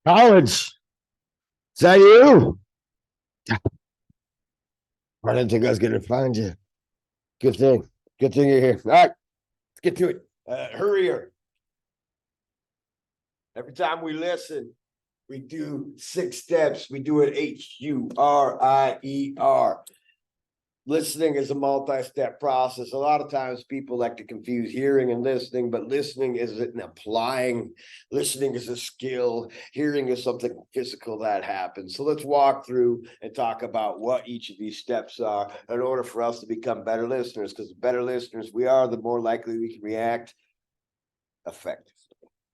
College, is that you? I didn't think I was gonna find you. Good thing. Good thing you're here. All right, let's get to it. Hurier. Every time we listen, we do 6 steps. We do it Hurier. Listening is a multi-step process. A lot of times people like to confuse hearing and listening, but listening is an applying. Listening is a skill. Hearing is something physical that happens. So let's walk through and talk about what each of these steps are in order for us to become better listeners, because the better listeners we are, the more likely we can react effectively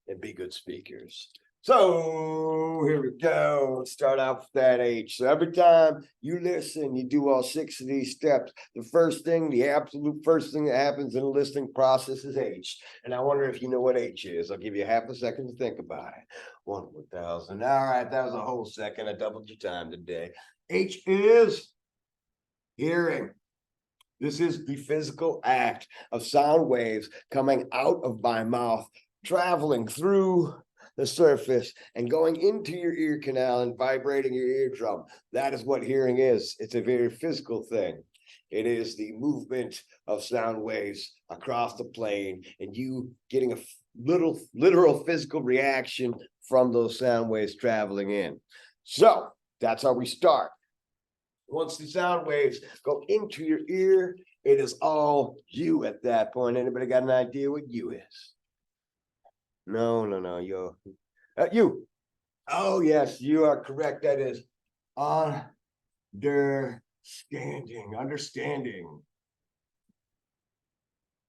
and be good speakers. So here we go. Let's start out with that H. So every time you listen, you do all 6 of these steps. The first thing, the absolute first thing that happens in the listening process is H. And I wonder if you know what H is. I'll give you half a second to think about it. 1,000. All right, that was a whole second. I doubled your time today. H is hearing. This is the physical act of sound waves coming out of my mouth, traveling through the surface and going into your ear canal and vibrating your eardrum. That is what hearing is. It's a very physical thing. It is the movement of sound waves across the plane and you getting a literal physical reaction from those sound waves traveling in. So that's how we start. Once the sound waves go into your ear, it is all you at that point. Anybody got an idea what you is? No, you. Oh, yes, you are correct. That is understanding.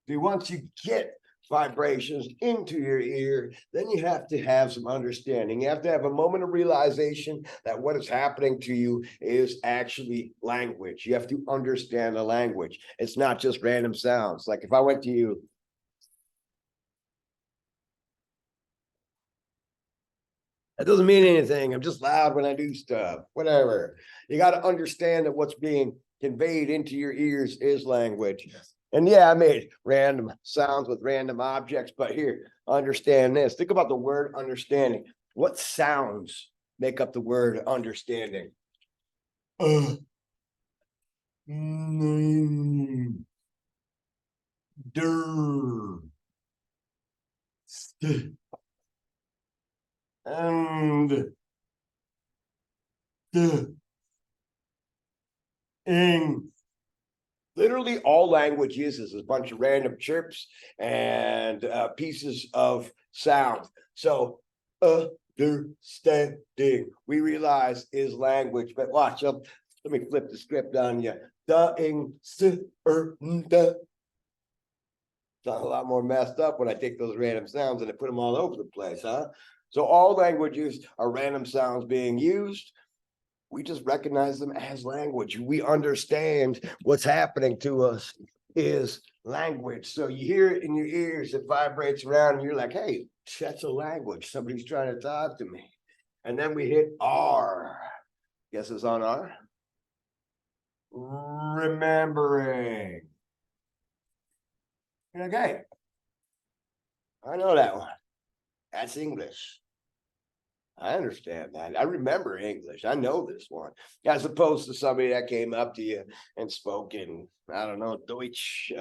See, once you get vibrations into your ear, then you have to have some understanding. You have to have a moment of realization that what is happening to you is actually language. You have to understand the language. It's not just random sounds. Like if I went to you, that doesn't mean anything. I'm just loud when I do stuff, whatever. You got to understand that what's being conveyed into your ears is language. And yeah, I made random sounds with random objects, but here, understand this. Think about the word understanding. What sounds make up the word understanding? Der, st, and the, ing. Literally all language uses a bunch of random chirps and pieces of sound. So understanding, we realize is language, but watch up. Let me flip the script on you. Sounds a lot more messed up when I take those random sounds and I put them all over the place, huh? So all languages are random sounds being used. We just recognize them as language. We understand what's happening to us is language. So you hear it in your ears, it vibrates around, and you're like, hey, that's a language. Somebody's trying to talk to me. And then we hit R. Guess it's on R. Remembering. Okay. I know that one. That's English. I understand that. I remember English. I know this one, as opposed to somebody that came up to you and spoke in, I don't know, Deutsch,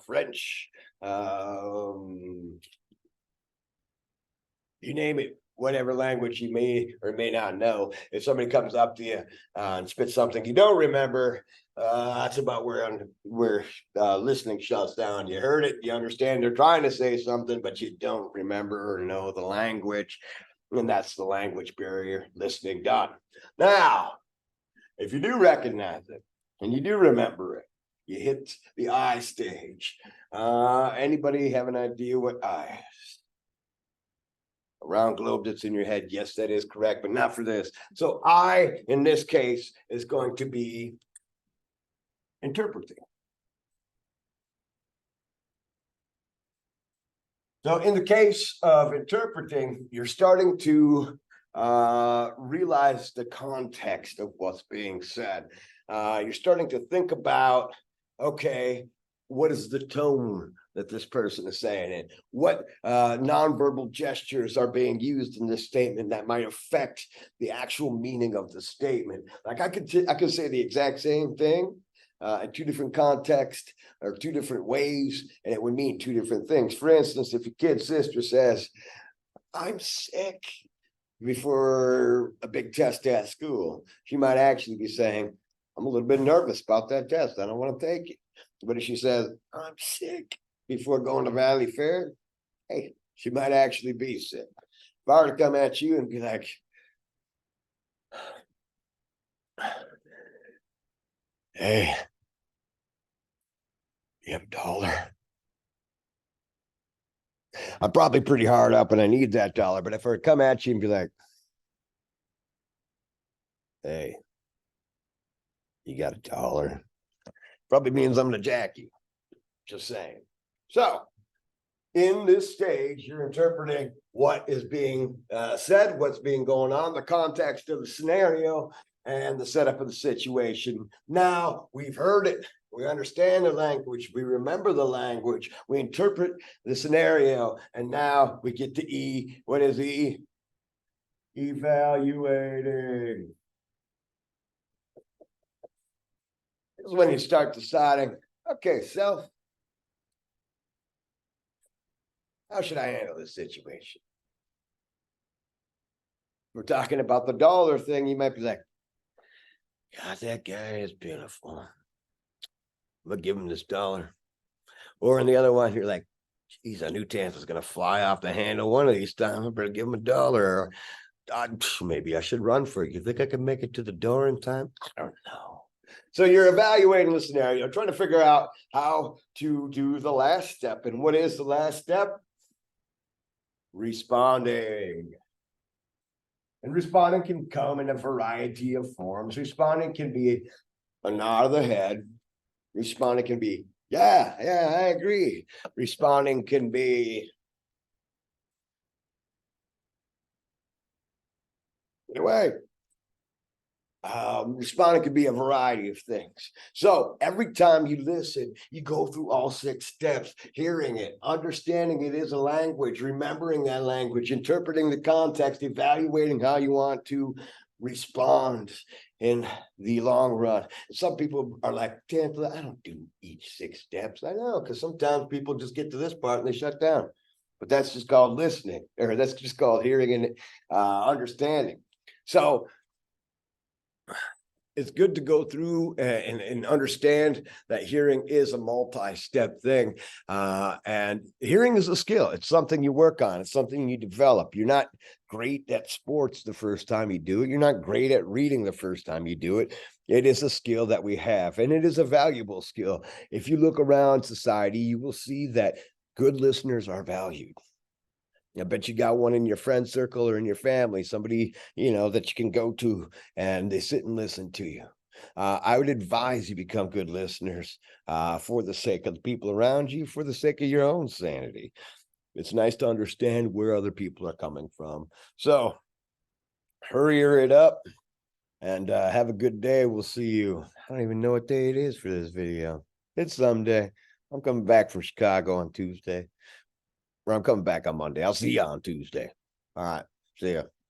French, you name it, whatever language you may or may not know. If somebody comes up to you and spits something you don't remember, that's about where listening shuts down. You heard it, you understand they're trying to say something, but you don't remember or know the language. And that's the language barrier. Listening done. Now, if you do recognize it and you do remember it, you hit the I stage. Anybody have an idea what I is? A round globe that's in your head. Yes, that is correct, but not for this. So I, in this case, is going to be interpreting. So in the case of interpreting, you're starting to realize the context of what's being said. You're starting to think about, okay, what is the tone that this person is saying it? What nonverbal gestures are being used in this statement that might affect the actual meaning of the statement? Like I could say the exact same thing in two different contexts or two different ways, and it would mean two different things. For instance, if your kid's sister says, "I'm sick," before a big test at school, she might actually be saying, "I'm a little bit nervous about that test. I don't want to take it." But if she says, "I'm sick," before going to Valley Fair, hey, she might actually be sick. If I were to come at you and be like, "Hey, you have $1?" I'm probably pretty hard up and I need that dollar. But if I were to come at you and be like, "Hey, you got $1?" Probably means I'm gonna jack you. Just saying. So in this stage, you're interpreting what is being said, what's being going on, the context of the scenario, and the setup of the situation. Now we've heard it. We understand the language. We remember the language. We interpret the scenario. And now we get to E. What is E? Evaluating. This is when you start deciding, okay, self, how should I handle this situation? We're talking about the dollar thing. You might be like, "God, that guy is beautiful. I'm gonna give him this dollar." Or in the other one, you're like, "Geez, I knew Tampa's gonna fly off the handle one of these times. I better give him $1." Or maybe I should run for it. You think I can make it to the door in time? I don't know. So you're evaluating the scenario, trying to figure out how to do the last step. And what is the last step? Responding. And responding can come in a variety of forms. Responding can be a nod of the head. Responding can be, yeah, I agree. Responding can be, anyway, responding can be a variety of things. So every time you listen, you go through all 6 steps: hearing it, understanding it is a language, remembering that language, interpreting the context, evaluating how you want to respond in the long run. Some people are like, "Tampa, I don't do each 6 steps." I know, because sometimes people just get to this part and they shut down. But that's just called listening, or that's just called hearing and understanding. So it's good to go through and understand that hearing is a multi-step thing. And hearing is a skill. It's something you work on. It's something you develop. You're not great at sports the first time you do it. You're not great at reading the first time you do it. It is a skill that we have, and it is a valuable skill. If you look around society, you will see that good listeners are valued. I bet you got one in your friend circle or in your family, somebody, that you can go to and they sit and listen to you. I would advise you become good listeners for the sake of the people around you, for the sake of your own sanity. It's nice to understand where other people are coming from. So hurry it up and have a good day. We'll see you. I don't even know what day it is for this video. It's someday. I'm coming back from Chicago on Tuesday. Or I'm coming back on Monday. I'll see you on Tuesday. All right. See ya.